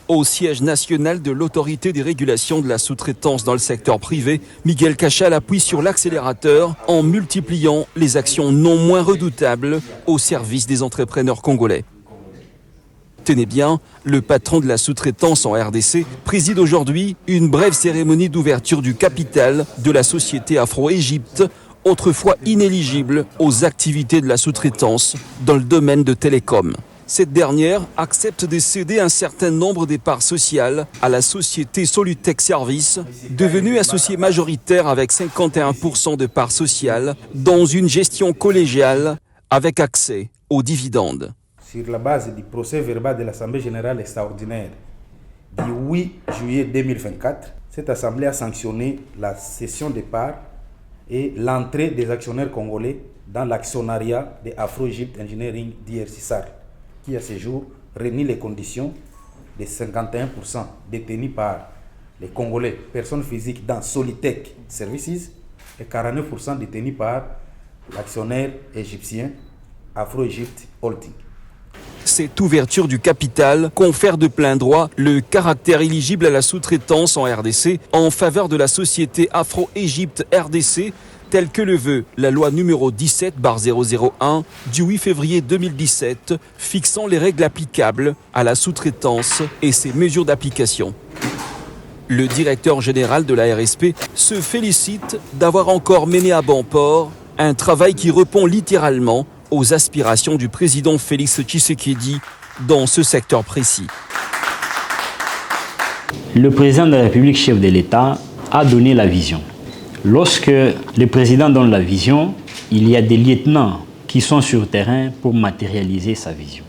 Au siège national de l'autorité des régulations de la sous-traitance dans le secteur privé, Miguel Cachal appuie sur l'accélérateur en multipliant les actions non moins redoutables au service des entrepreneurs congolais. Tenez bien, le patron de la sous-traitance en RDC préside aujourd'hui une brève cérémonie d'ouverture du capital de la société Afro-Égypte, autrefois inéligible aux activités de la sous-traitance dans le domaine de télécom. Cette dernière accepte de céder un certain nombre des parts sociales à la société Solutech Service, devenue associée majoritaire avec 51% de parts sociales dans une gestion collégiale avec accès aux dividendes. Sur la base du procès verbal de l'Assemblée générale extraordinaire du 8 juillet 2024, cette Assemblée a sanctionné la cession des parts et l'entrée des actionnaires congolais dans l'actionnariat de Afro-Egypt Engineering DRC SAR, qui à ce jour réunit les conditions des 51% détenus par les Congolais, personnes physiques dans Solitech Services, et 49% détenus par l'actionnaire égyptien Afro-Egypt Holding. Cette ouverture du capital confère de plein droit le caractère éligible à la sous-traitance en RDC en faveur de la société Afro-Égypte RDC, telle que le veut la loi numéro 17/001 du 8 février 2017, fixant les règles applicables à la sous-traitance et ses mesures d'application. Le directeur général de la RSP se félicite d'avoir encore mené à bon port un travail qui répond littéralement aux aspirations du président Félix Tshisekedi dans ce secteur précis. Le président de la République, chef de l'État, a donné la vision. Lorsque le président donne la vision, il y a des lieutenants qui sont sur le terrain pour matérialiser sa vision.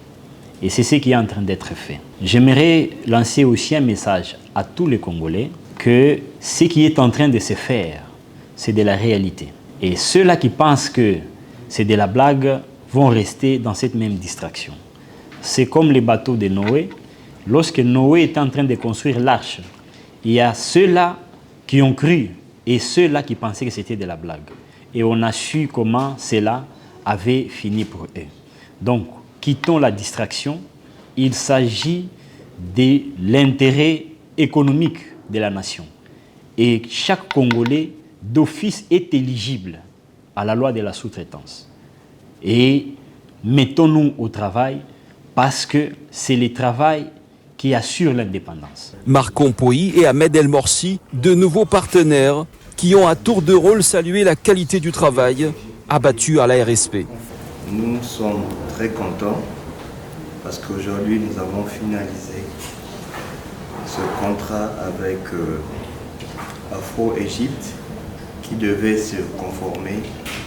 Et c'est ce qui est en train d'être fait. J'aimerais lancer aussi un message à tous les Congolais que ce qui est en train de se faire, c'est de la réalité. Et ceux-là qui pensent que c'est de la blague vont rester dans cette même distraction. C'est comme les bateaux de Noé. Lorsque Noé était en train de construire l'arche, il y a ceux-là qui ont cru et ceux-là qui pensaient que c'était de la blague. Et on a su comment cela avait fini pour eux. Donc, quittons la distraction. Il s'agit de l'intérêt économique de la nation. Et chaque Congolais, d'office, est éligible à la loi de la sous-traitance. Et mettons-nous au travail parce que c'est le travail qui assure l'indépendance. Marc Compoy et Ahmed El Morsi, de nouveaux partenaires qui ont à tour de rôle salué la qualité du travail abattu à la RSP. Nous sommes très contents parce qu'aujourd'hui nous avons finalisé ce contrat avec Afro-Égypte qui devait se conformer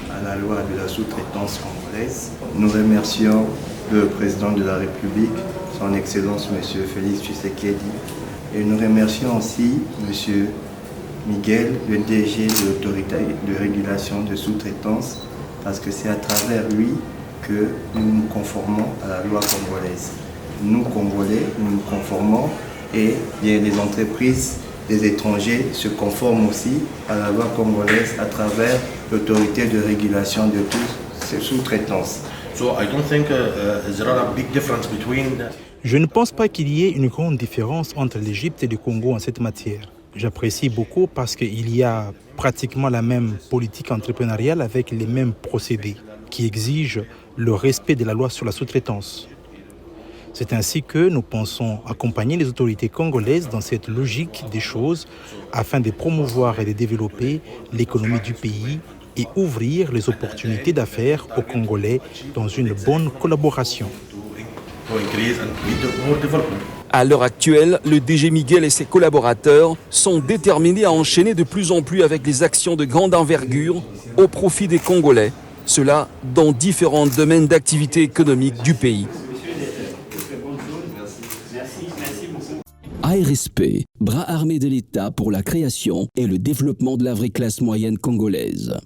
à la loi de la sous-traitance congolaise. Nous remercions le président de la République, son Excellence M. Félix Tshisekedi, et nous remercions aussi M. Miguel, le DG de l'autorité de régulation de sous-traitance, parce que c'est à travers lui que nous nous conformons à la loi congolaise. Nous, Congolais, nous nous conformons et bien les entreprises des étrangers se conforment aussi à la loi congolaise à travers l'autorité de régulation de toutes ces sous-traitances. Je ne pense pas qu'il y ait une grande différence entre l'Égypte et le Congo en cette matière. J'apprécie beaucoup parce qu'il y a pratiquement la même politique entrepreneuriale avec les mêmes procédés qui exigent le respect de la loi sur la sous-traitance. C'est ainsi que nous pensons accompagner les autorités congolaises dans cette logique des choses afin de promouvoir et de développer l'économie du pays et ouvrir les opportunités d'affaires aux Congolais dans une bonne collaboration. À l'heure actuelle, le DG Miguel et ses collaborateurs sont déterminés à enchaîner de plus en plus avec les actions de grande envergure au profit des Congolais, cela dans différents domaines d'activité économique du pays. ARSP, bras armé de l'État pour la création et le développement de la vraie classe moyenne congolaise.